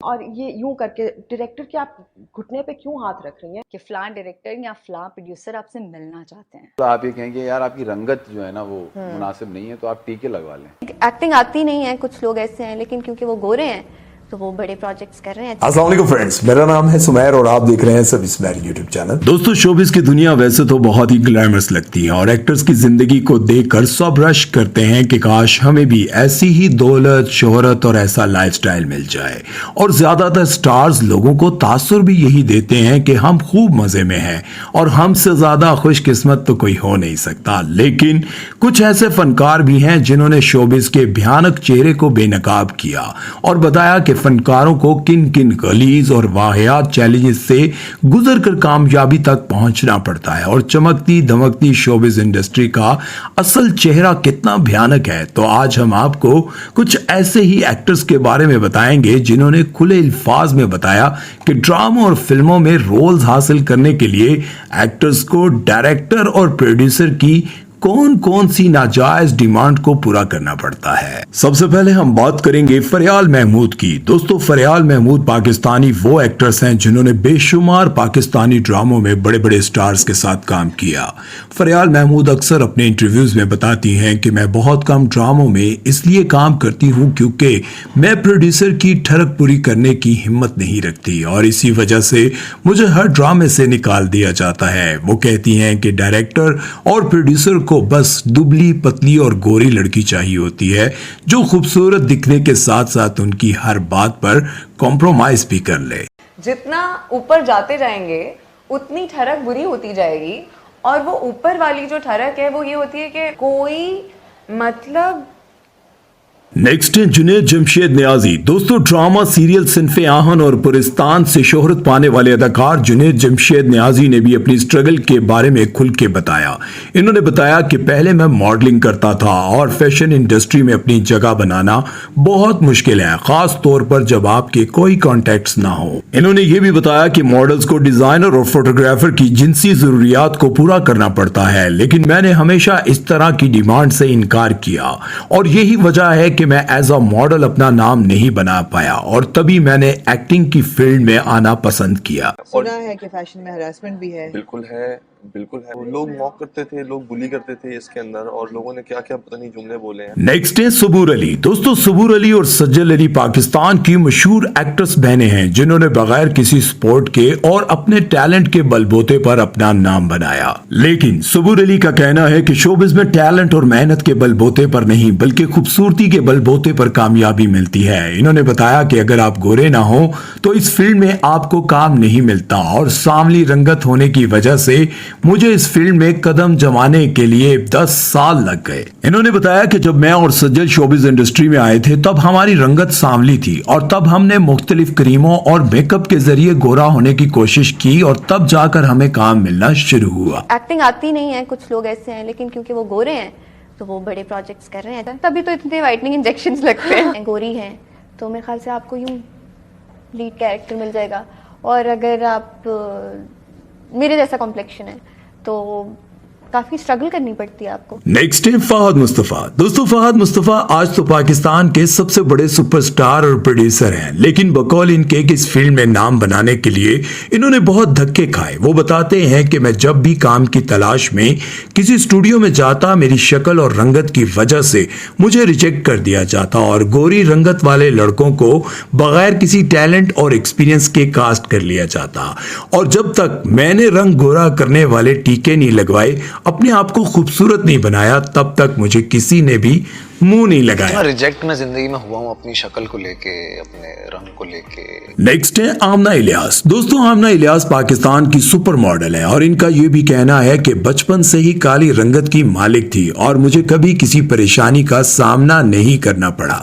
और ये यूं करके डायरेक्टर के आप घुटने पे क्यों हाथ रख रही हैं कि फ़लाँ डायरेक्टर या फ़लाँ प्रोड्यूसर आपसे मिलना चाहते हैं। तो आप ये कहेंगे यार आपकी रंगत जो है ना वो मुनासिब नहीं है, तो आप टीके लगवा लें। एक्टिंग आती नहीं है, कुछ लोग ऐसे हैं, लेकिन क्योंकि वो गोरे हैं तो वो बड़े प्रोजेक्ट्स कर रहे हैं। अस्सलाम वालेकुम फ्रेंड्स, मेरा नाम है सुमैर और आप देख रहे हैं सब स्मैर यूट्यूब चैनल। दोस्तों, शोबिस की दुनिया वैसे तो बहुत ही ग्लैमरस लगती है और एक्टर्स की जिंदगी को देखकर सब रश करते हैं कि काश हमें भी ऐसी ही दौलत, शोहरत और ऐसा लाइफस्टाइल मिल जाए। और ज्यादातर स्टार्स लोगों को तासुर भी यही देते हैं कि हम खूब मजे में हैं और हमसे ज्यादा खुशकिस्मत तो कोई हो नहीं सकता। लेकिन कुछ ऐसे फनकार भी हैं जिन्होंने शोबिस के भयानक चेहरे को बेनकाब किया और बताया कि फनकारों को किन किन गलीज और वाहियात चैलेंजेस से गुजरकर कामयाबी तक पहुंचना पड़ता है और चमकती धमकती शोबिस इंडस्ट्री का असल चेहरा कितना भयानक है। तो आज हम आपको कुछ ऐसे ही एक्टर्स के बारे में बताएंगे जिन्होंने खुले अल्फाज में बताया कि ड्रामा और फिल्मों में रोल्स हासिल करने के लिए एक्टर्स को डायरेक्टर और प्रोड्यूसर की कौन कौन सी नाजायज डिमांड को पूरा करना पड़ता है। सबसे पहले हम बात करेंगे फरियाल महमूद की। दोस्तों, फरियाल महमूद पाकिस्तानी वो एक्टर्स हैं जिन्होंने बेशुमार पाकिस्तानी ड्रामों में बड़े बड़े स्टार्स के साथ काम किया। फरियाल महमूद अक्सर अपने इंटरव्यूज में बताती हैं कि मैं बहुत कम ड्रामों में इसलिए काम करती हूँ क्योंकि मैं प्रोड्यूसर की ठरक पूरी करने की हिम्मत नहीं रखती और इसी वजह से मुझे हर ड्रामे से निकाल दिया जाता है। वो कहती हैं कि डायरेक्टर और प्रोड्यूसर को बस दुबली, पतली और गोरी लड़की चाहिए होती है जो खूबसूरत दिखने के साथ साथ उनकी हर बात पर कॉम्प्रोमाइज भी कर ले। जितना ऊपर जाते जाएंगे उतनी ठरक बुरी होती जाएगी और वो ऊपर वाली जो ठरक है वो ये होती है कि कोई मतलब। नेक्स्ट है जुनैद जमशेद नियाजी। दोस्तों, ड्रामा, सीरियल, सिनफे आहन और पुरिस्तान से शोहरत पाने वाले अदाकार जुनैद जमशेद नियाजी ने भी अपनी स्ट्रगल के बारे में खुल के बताया। इन्होंने बताया कि पहले मैं मॉडलिंग करता था और फैशन इंडस्ट्री में अपनी जगह बनाना बहुत मुश्किल है, खास तौर पर जब आपके कोई कॉन्टेक्ट्स ना हो। इन्होंने ये भी बताया कि मॉडल्स को डिजाइनर और फोटोग्राफर की जिनसी जरूरियात को पूरा करना पड़ता है, लेकिन मैंने हमेशा इस तरह की डिमांड से इनकार किया और यही वजह है कि मैं एज अ मॉडल अपना नाम नहीं बना पाया और तभी मैंने एक्टिंग की फील्ड में आना पसंद किया। सुना है कि फैशन में हरासमेंट भी है। बिल्कुल है, बिल्कुल है। लोग मॉक करते थे, लोग बुली करते थे इसके अंदर, और लोगों ने क्या क्या पता नहीं जुमले बोले हैं। नेक्स्ट है सबूर अली। दोस्तों, सबूर अली और सज्जल अली पाकिस्तान की मशहूर एक्ट्रेस बहनें हैं जिन्होंने बगैर किसी स्पोर्ट के और अपने टैलेंट के बलबूते पर अपना नाम बनाया। लेकिन सबूर अली का कहना है कि शोबिज में टैलेंट और मेहनत के बलबूते पर नहीं बल्कि खूबसूरती के बलबूते पर कामयाबी मिलती है। इन्होंने बताया कि अगर आप गोरे ना हो तो इस फील्ड में आपको काम नहीं मिलता और सांवली रंगत होने की वजह से मुझे इस फील्ड में कदम जमाने के लिए 10 साल लग गए। इन्होंने बताया कि जब मैं और सज्जल शोबिज इंडस्ट्री में आए थे तब हमारी रंगत सांवली थी और तब हमने मुख्तलिफ क्रीमों और मेकअप के जरिए गोरा होने की कोशिश की और तब जाकर हमें काम मिलना शुरू हुआ। एक्टिंग आती नहीं है, कुछ लोग ऐसे हैं, लेकिन क्योंकि वो गोरे हैं तो वो बड़े प्रोजेक्ट्स कर रहे हैं, तभी तो इतने वाइटनिंग इंजेक्शंस लगते हैं। गोरी हैं तो मेरे ख्याल से आपको यूं लीड कैरेक्टर मिल जाएगा, और अगर आप मेरे जैसा कॉम्प्लेक्शन है तो काफी स्ट्रगल करनी पड़ती है आपको। नेक्स्ट है फहद मुस्तफा। दोस्तों, फहद मुस्तफा आज तो पाकिस्तान के सबसे बड़े सुपरस्टार और प्रोड्यूसर हैं, लेकिन बकौल इनके इस फील्ड में नाम बनाने के लिए इन्होंने बहुत धक्के खाए। वो बताते हैं कि मैं जब भी काम की तलाश में किसी स्टूडियो में जाता मेरी शक्ल और रंगत की वजह से मुझे रिजेक्ट कर दिया जाता और गोरी रंगत वाले लड़कों को बगैर किसी टैलेंट और एक्सपीरियंस के कास्ट कर लिया जाता, और जब तक मैंने रंग गोरा करने वाले टीके नहीं लगवाए, अपने आप को खूबसूरत नहीं बनाया, तब तक मुझे किसी ने भी मुंह नहीं लगाया। रिजेक्ट मैं जिंदगी में हुआ हूँ अपनी शक्ल को लेके, अपने रंग को लेके। नेक्स्ट है आमना इलियास। दोस्तों, आमना इलियास पाकिस्तान की सुपर मॉडल है और इनका ये भी कहना है कि बचपन से ही काली रंगत की मालिक थी और मुझे कभी किसी परेशानी का सामना नहीं करना पड़ा।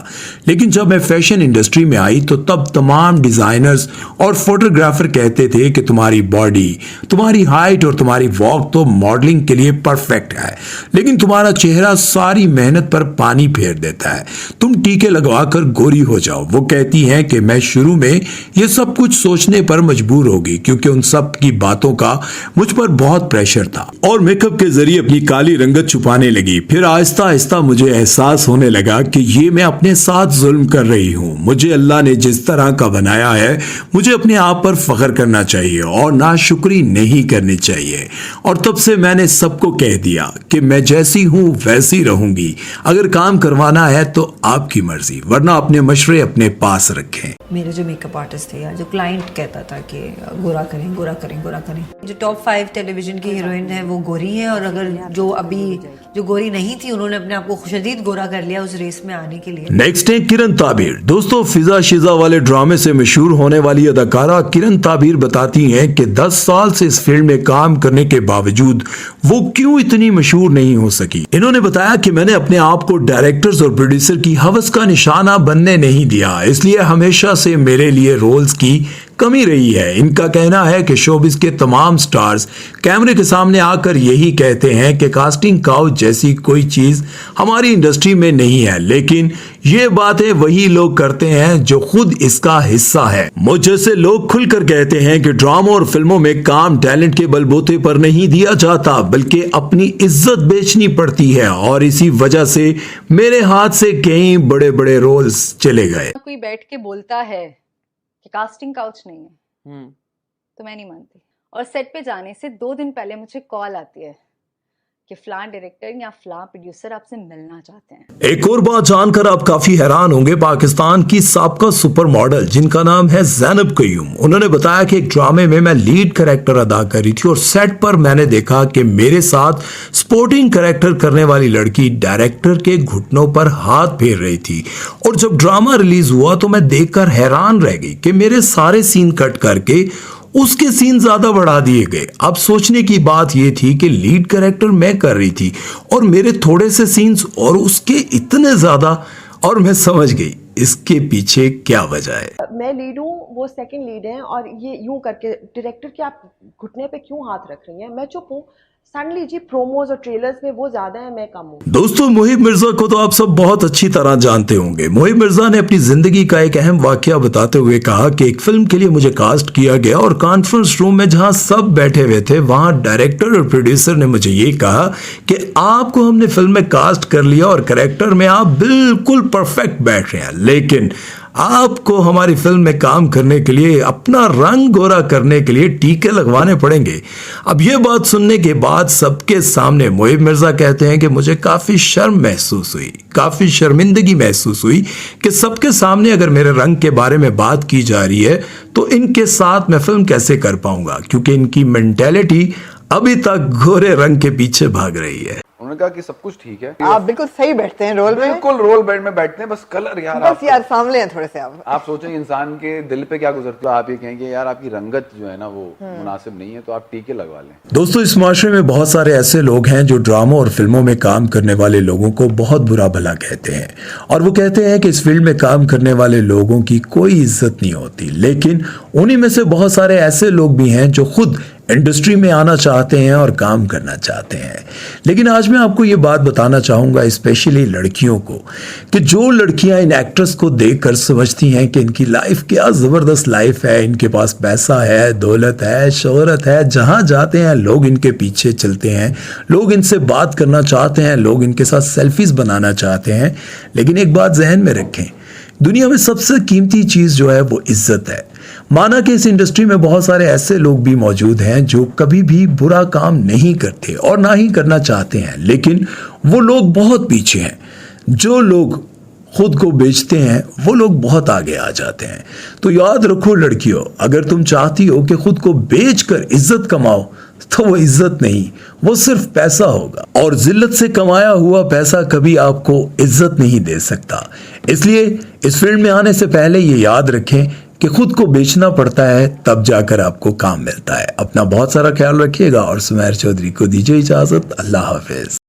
लेकिन जब मैं फैशन इंडस्ट्री में आई तो तब तमाम डिजाइनर्स और फोटोग्राफर कहते थे कि तुम्हारी बॉडी, तुम्हारी हाइट और तुम्हारी वॉक तो मॉडलिंग के लिए परफेक्ट है, लेकिन तुम्हारा चेहरा सारी मेहनत पर पानी पानी फेर देता है। तुम टीके लगवाकर गोरी हो जाओ। वो कहती हैं कि मैं शुरू में ये सब कुछ सोचने पर मजबूर होगी क्योंकि उन सब की बातों का मुझ पर बहुत प्रेशर था और मेकअप के जरिए अपनी काली रंगत छुपाने लगी। फिर आहिस्ता आहिस्ता मुझे एहसास होने लगा कि ये मैं अपने साथ जुल्म कर रही हूँ। मुझे अल्लाह ने जिस तरह का बनाया है मुझे अपने आप पर फख्र करना चाहिए और नाशुक्री नहीं करनी चाहिए। और तब से मैंने सबको कह दिया कि मैं जैसी हूं वैसी रहूंगी। अगर काम करवाना है तो आपकी मर्जी, वरना अपने मशवरे अपने पास रखें। मेरे जो मेकअप आर्टिस्ट थे या जो क्लाइंट कहता था कि गोरा करें गोरा करें गोरा करें, जो टॉप 5 टेलीविजन की हीरोइन है वो गोरी है, और अगर जो अभी जो गोरी नहीं थी उन्होंने अपने आप को खुशदीद गोरा कर लिया उस रेस में आने के लिए। नेक्स्ट है किरण ताबिर। दोस्तों, फिजा शिजा वाले ड्रामे से मशहूर होने वाली अदाकारा किरण ताबिर बताती हैं कि 10 साल से इस फील्ड में काम करने के बावजूद वो क्यों इतनी मशहूर नहीं हो सकी। इन्होंने बताया कि मैंने अपने आप को डायरेक्टर्स और प्रोड्यूसर की हवस का निशाना बनने नहीं दिया, इसलिए हमेशा से मेरे लिए रोल्स की कमी रही है। इनका कहना है कि शोबिस के तमाम स्टार्स कैमरे के सामने आकर यही कहते हैं कि कास्टिंग काउच जैसी कोई चीज हमारी इंडस्ट्री में नहीं है, लेकिन ये बातें वही लोग करते हैं जो खुद इसका हिस्सा है। मुझ जैसे लोग खुलकर कहते हैं कि ड्रामा और फिल्मों में काम टैलेंट के बलबूते पर नहीं दिया जाता बल्कि अपनी इज्जत बेचनी पड़ती है, और इसी वजह से मेरे हाथ से कई बड़े बड़े रोल्स चले गए। कोई बैठ के बोलता है कि कास्टिंग काउच नहीं है तो मैं नहीं मानती। और सेट पे जाने से 2 दिन पहले मुझे कॉल आती है कि फलां डायरेक्टर या फलां प्रोड्यूसर आपसे मिलना चाहते हैं। एक और बात जानकर आप काफी हैरान होंगे। पाकिस्तान की साबका सुपर मॉडल जिनका नाम है ज़ैनब कयूम, उन्होंने बताया कि एक ड्रामे में मैं लीड कैरेक्टर अदा कर रही थी और सेट पर मैंने देखा कि मेरे साथ स्पोर्टिंग कैरेक्टर करने वाली लड़की डायरेक्टर के घुटनों पर हाथ फेर रही थी, और जब ड्रामा रिलीज हुआ तो मैं देखकर हैरान रह गई कि मेरे सारे सीन कट करके उसके सीन ज्यादा बढ़ा दिए गए। अब सोचने की बात यह थी कि लीड कैरेक्टर मैं कर रही थी और मेरे थोड़े से सीन्स और उसके इतने ज्यादा, और मैं समझ गई इसके पीछे क्या वजह है। मैं लीड हूँ, वो सेकंड लीड हैं, और ये यूं करके डायरेक्टर के आप घुटने पे क्यों हाथ रख रही हैं? मैं चुप हूँ। सडनली जी प्रोमोज और ट्रेलर्स में वो ज्यादा है, मैं कम हूँ। दोस्तों, मुहिब मिर्जा को तो आप सब बहुत अच्छी तरह जानते होंगे। मुहिब मिर्जा ने अपनी जिंदगी का एक अहम वाकया बताते हुए कहा कि एक फिल्म के लिए मुझे कास्ट किया गया और कॉन्फ्रेंस रूम में जहां सब बैठे हुए थे वहां डायरेक्टर और प्रोड्यूसर ने मुझे ये कहा कि आपको हमने फिल्म में कास्ट कर लिया और कैरेक्टर में आप बिल्कुल परफेक्ट बैठ रहे हैं, लेकिन आपको हमारी फिल्म में काम करने के लिए अपना रंग गोरा करने के लिए टीके लगवाने पड़ेंगे। अब यह बात सुनने के बाद सबके सामने मुहिब मिर्जा कहते हैं कि मुझे काफी शर्म महसूस हुई, काफी शर्मिंदगी महसूस हुई कि सबके सामने अगर मेरे रंग के बारे में बात की जा रही है तो इनके साथ मैं फिल्म कैसे कर पाऊंगा, क्योंकि इनकी मेंटेलिटी अभी तक गोरे रंग के पीछे भाग रही है। उन्होंने कहा कि सब कुछ ठीक है, आप बिल्कुल सही बैठते हैं रोल में, बिल्कुल रोल बेड में बैठते हैं, बस कलर यार बस यार सामने हैं थोड़े से। आप सोचें इंसान के दिल पे क्या गुजरती है, आप ये कहेंगे यार आपकी रंगत जो है ना वो मुनासिब नहीं है तो आप टीके लगवा लें। दोस्तों, इस माशरे में बहुत सारे ऐसे लोग हैं जो ड्रामा और फिल्मों में काम करने वाले लोगों को बहुत बुरा भला कहते हैं, और वो कहते हैं कि इस फील्ड में काम करने वाले लोगों की कोई इज्जत नहीं होती, लेकिन उन्हीं में से बहुत सारे ऐसे लोग भी हैं जो खुद इंडस्ट्री में आना चाहते हैं और काम करना चाहते हैं। लेकिन आज मैं आपको ये बात बताना चाहूंगा स्पेशली लड़कियों को, कि जो लड़कियां इन एक्ट्रेस को देखकर समझती हैं कि इनकी लाइफ क्या जबरदस्त लाइफ है, इनके पास पैसा है, दौलत है, शोहरत है, जहां जाते हैं लोग इनके पीछे चलते हैं, लोग इनसे बात करना चाहते हैं, लोग इनके साथ सेल्फीज बनाना चाहते हैं। लेकिन एक बात जहन में रखें, दुनिया में सबसे कीमती चीज जो है वो इज्जत है। माना कि इस इंडस्ट्री में बहुत सारे ऐसे लोग भी मौजूद हैं जो कभी भी बुरा काम नहीं करते और ना ही करना चाहते हैं, लेकिन वो लोग बहुत पीछे हैं। जो लोग खुद को बेचते हैं वो लोग बहुत आगे आ जाते हैं। तो याद रखो लड़कियों, अगर तुम चाहती हो कि खुद को बेचकर इज्जत कमाओ तो वो इज्जत नहीं, वो सिर्फ पैसा होगा, और जिल्लत से कमाया हुआ पैसा कभी आपको इज्जत नहीं दे सकता। इसलिए इस फील्ड में आने से पहले ये याद रखें कि खुद को बेचना पड़ता है, तब जाकर आपको काम मिलता है। अपना बहुत सारा ख्याल रखिएगा और सुमैर चौधरी को दीजिए इजाजत। अल्लाह हाफिज।